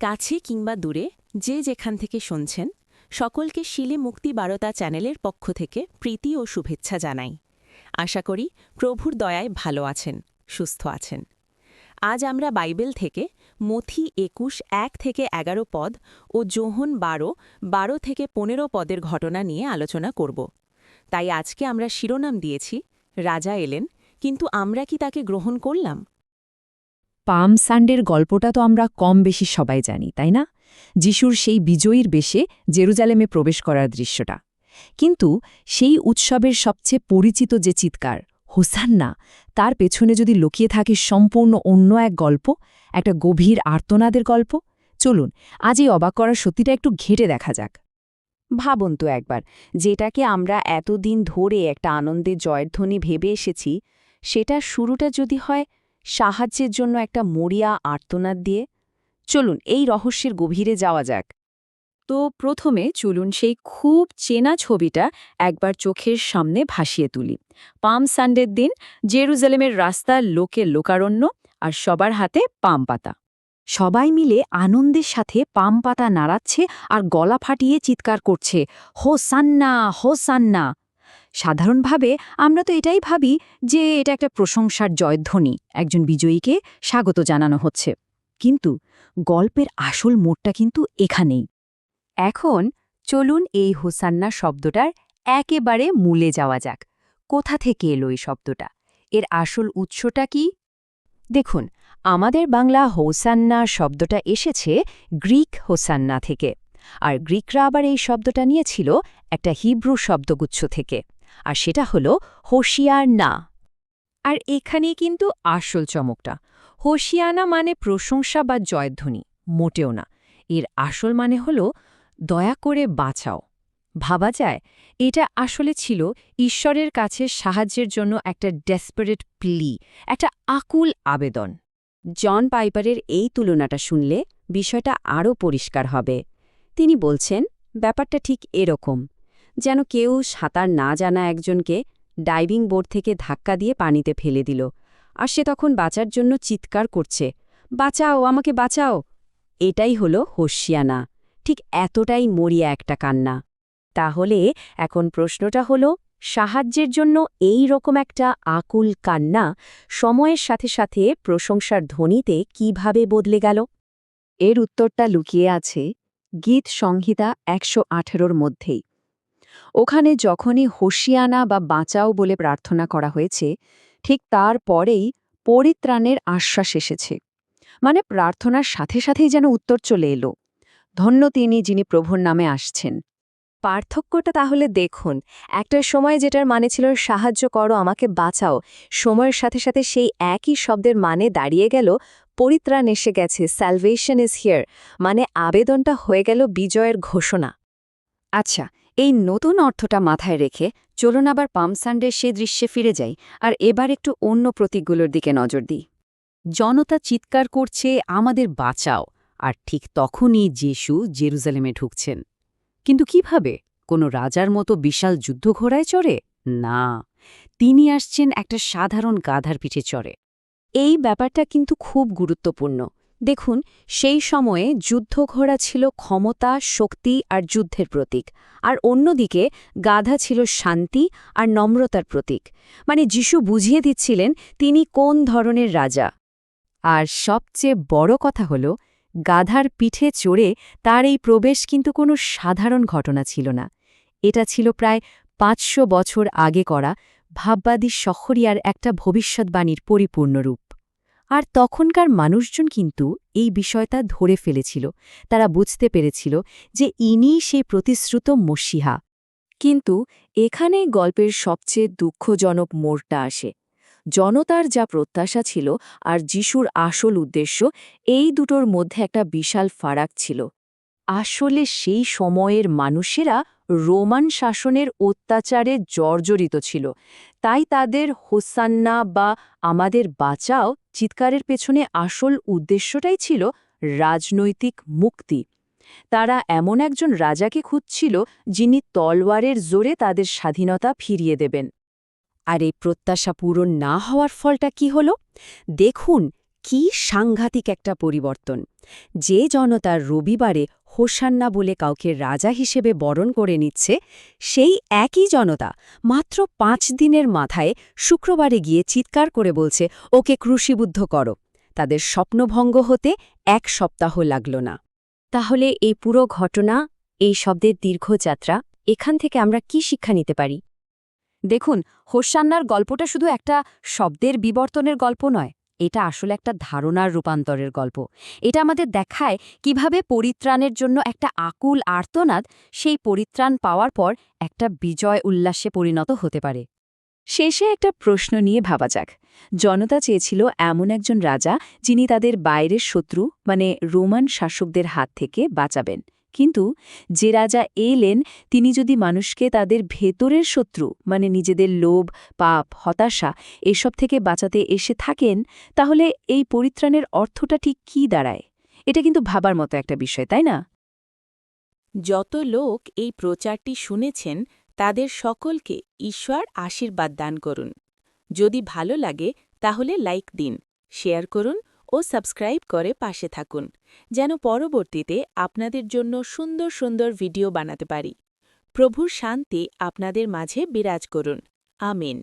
কাছে কিংবা দূরে যে যেখান থেকে শুনছেন সকলকে শিলে মুক্তি বারতা চ্যানেলের পক্ষ থেকে প্রীতি ও শুভেচ্ছা জানাই। আশা করি প্রভুর দয়ায় ভালো আছেন, সুস্থ আছেন। আজ আমরা বাইবেল থেকে মথি ২১ ১ থেকে ১১ পদ ও যোহন ১২ ১২ থেকে ১৫ পদের ঘটনা নিয়ে আলোচনা করব। তাই আজকে আমরা শিরোনাম দিয়েছি রাজা এলেন, কিন্তু আমরা কি তাকে গ্রহণ করলাম? পাম সান্ডের গল্পটা তো আমরা কম বেশি সবাই জানি, তাই না? যিশুর সেই বিজয়ীর বেশে জেরুজালেমে প্রবেশ করার দৃশ্যটা। কিন্তু সেই উৎসবের সবচেয়ে পরিচিত যে চিৎকার, হোসান্না, তার পেছনে যদি লুকিয়ে থাকে সম্পূর্ণ অন্য এক গল্প, একটা গভীর আর্তনাদের গল্প, চলুন আজ এই অবাক করার সত্যিটা একটু ঘেঁটে দেখা যাক। ভাবুন তো একবার, যেটাকে আমরা এতদিন ধরে একটা আনন্দের জয়ধ্বনি ভেবে এসেছি, সেটা শুরুটা যদি হয় সাহায্যের জন্য একটা মরিয়া আর্তনাদ দিয়ে। চলুন এই রহস্যের গভীরে যাওয়া যাক। তো প্রথমে চলুন সেই খুব চেনা ছবিটা একবার চোখের সামনে ভাসিয়ে তুলি। পাম সান্ডের দিন জেরুজালেমের রাস্তার লোকে লোকারণ্য, আর সবার হাতে পাম পাতা। সবাই মিলে আনন্দের সাথে পাম পাতা নাড়াচ্ছে আর গলা ফাটিয়ে চিৎকার করছে, হোসান্না হোসান্না। সাধারণভাবে আমরা তো এটাই ভাবি যে এটা একটা প্রশংসার জয়ধ্বনি, একজন বিজয়ীকে স্বাগত জানানো হচ্ছে। কিন্তু গল্পের আসল মোড়টা কিন্তু এখানেই। এখন চলুন এই হোসান্না শব্দটার একেবারে মূলে যাওয়া যাক। কোথা থেকে এলো এই শব্দটা? এর আসল উৎসটা কি? দেখুন, আমাদের বাংলা হোসান্না শব্দটা এসেছে গ্রিক হোসান্না থেকে, আর গ্রিকরা আবার এই শব্দটা নিয়েছিল একটা হিব্রু শব্দগুচ্ছ থেকে, আর সেটা হলো হোশিয়ানা। আর এখানেই কিন্তু আসল চমকটা। হোশিয়ানা মানে প্রশংসা বা জয়ধ্বনি, মোটেও না। এর আসল মানে হলো দয়া করে বাঁচাও। ভাবা যায়, এটা আসলে ছিল ঈশ্বরের কাছে সাহায্যের জন্য একটা ডেসপারেট প্লি, একটা আকুল আবেদন। জন পাইপারের এই তুলনাটা শুনলে বিষয়টা আরও পরিষ্কার হবে। তিনি বলছেন, ব্যাপারটা ঠিক এরকম, যেন কেউ সাঁতার না জানা একজনকে ডাইভিং বোর্ড থেকে ধাক্কা দিয়ে পানিতে ফেলে দিল, আর সে তখন বাঁচার জন্য চিৎকার করছে, বাঁচাও, আমাকে বাঁচাও। এটাই হলো হোশিয়ানা, ঠিক এতটাই মরিয়া একটা কান্না। তাহলে এখন প্রশ্নটা হলো, সাহায্যের জন্য এই রকম একটা আকুল কান্না সময়ের সাথে সাথে প্রশংসার ধ্বনিতে কিভাবে বদলে গেল? এর উত্তরটা লুকিয়ে আছে গীত সংহিতা ১১৮ মধ্যেই। ওখানে যখনই হোশিয়ানা বা বাঁচাও বলে প্রার্থনা করা হয়েছে, ঠিক তার পরেই পরিত্রাণের আশ্বাস এসেছে। মানে প্রার্থনার সাথে সাথেই যেন উত্তর চলে এলো, ধন্য তিনি যিনি প্রভুর নামে আসছেন। পার্থক্যটা তাহলে দেখুন, একটা সময় যেটার মানে ছিল সাহায্য করো, আমাকে বাঁচাও, সময়ের সাথে সাথে সেই একই শব্দের মানে দাঁড়িয়ে গেল পরিত্রাণ এসে গেছে, স্যালভেশন ইজ হিয়ার, মানে আবেদনটা হয়ে গেল বিজয়ের ঘোষণা। আচ্ছা, এই নতুন অর্থটা মাথায় রেখে চলুন আবার পাম সান্ডের সে দৃশ্যে ফিরে যাই, আর এবার একটু অন্য প্রতীকগুলোর দিকে নজর দিই। জনতা চিৎকার করছে, আমাদের বাঁচাও, আর ঠিক তখনই যিশু জেরুজালেমে ঢুকছেন। কিন্তু কিভাবে? কোনো রাজার মতো বিশাল যুদ্ধঘোড়ায় চড়ে? না, তিনি আসছেন একটা সাধারণ গাধার পিঠে চড়ে। এই ব্যাপারটা কিন্তু খুব গুরুত্বপূর্ণ। দেখুন, সেই সময়ে যুদ্ধঘোড়া ছিল ক্ষমতা, শক্তি আর যুদ্ধের প্রতীক, আর অন্যদিকে গাধা ছিল শান্তি আর নম্রতার প্রতীক। মানে যিশু বুঝিয়ে দিচ্ছিলেন তিনি কোন ধরনের রাজা। আর সবচেয়ে বড় কথা হল, গাধার পিঠে চড়ে তার এই প্রবেশ কিন্তু কোনো সাধারণ ঘটনা ছিল না। এটা ছিল প্রায় ৫০০ বছর আগে করা ভাববাদী শহরিয়ার একটা ভবিষ্যৎবাণীর পরিপূর্ণ রূপ। আর তখনকার মানুষজন কিন্তু এই বিষয়টা ধরে ফেলেছিল। তারা বুঝতে পেরেছিল যে ইনিই সেই প্রতিশ্রুত মসিহা। কিন্তু এখানেই গল্পের সবচেয়ে দুঃখজনক মোড়টা আসে। জনতার যা প্রত্যাশা ছিল আর যিশুর আসল উদ্দেশ্য, এই দুটোর মধ্যে একটা বিশাল ফারাক ছিল। আসলে সেই সময়ের মানুষেরা রোমান শাসনের অত্যাচারে জর্জরিত ছিল, তাই তাদের হোসান্না বা আমাদের বাঁচাও চিৎকারের পেছনে আসল উদ্দেশ্যটাই ছিল রাজনৈতিক মুক্তি। তারা এমন একজন রাজাকে খুঁজছিল যিনি তলোয়ারের জোরে তাদের স্বাধীনতা ফিরিয়ে দেবেন। আর এই প্রত্যাশা পূরণ না হওয়ার ফলটা কি হল? দেখুন, কি সাংঘাতিক একটা পরিবর্তন! যে জনতা রবিবারে হোসান্না বলে কাউকে রাজা হিসেবে বরণ করে নিচ্ছে, সেই একই জনতা মাত্র 5 দিনের মাথায় শুক্রবারে গিয়ে চিৎকার করে বলছে, ওকে ক্রুশিবুদ্ধ করো। তাদের স্বপ্নভঙ্গ হতে 1 সপ্তাহ লাগল না। তাহলে এই পুরো ঘটনা, এই শব্দের দীর্ঘযাত্রা, এখান থেকে আমরা কি শিক্ষা নিতে পারি? দেখুন, হোসান্নার গল্পটা শুধু একটা শব্দের বিবর্তনের গল্প নয়, এটা আসলে একটা ধারণার রূপান্তরের গল্প। এটা আমাদের দেখায় কিভাবে পরিত্রাণের জন্য একটা আকুল আর্তনাদ সেই পরিত্রাণ পাওয়ার পর একটা বিজয় উল্লাসে পরিণত হতে পারে। শেষে একটা প্রশ্ন নিয়ে ভাবা যাক। জনতা চেয়েছিল এমন একজন রাজা যিনি তাদের বাইরের শত্রু মানে রোমান শাসকদের হাত থেকে বাঁচাবেন, কিন্তু যে রাজা এলেন তিনি যদি মানুষকে তাদের ভেতরের শত্রু মানে নিজেদের লোভ, পাপ, হতাশা এসব থেকে বাঁচাতে এসে থাকেন, তাহলে এই পরিত্রাণের অর্থটা ঠিক কী দাঁড়ায়? এটা কিন্তু ভাবার মতো একটা বিষয়, তাই না? যত লোক এই প্রচারটি শুনেছেন তাদের সকলকে ঈশ্বর আশীর্বাদ দান করুন। যদি ভালো লাগে তাহলে লাইক দিন, শেয়ার করুন ও সাবস্ক্রাইব করে পাশে থাকুন, যেন পরবর্তীতে আপনাদের জন্য সুন্দর সুন্দর ভিডিও বানাতে পারি। প্রভুর শান্তি আপনাদের মাঝে বিরাজ করুন। আমিন।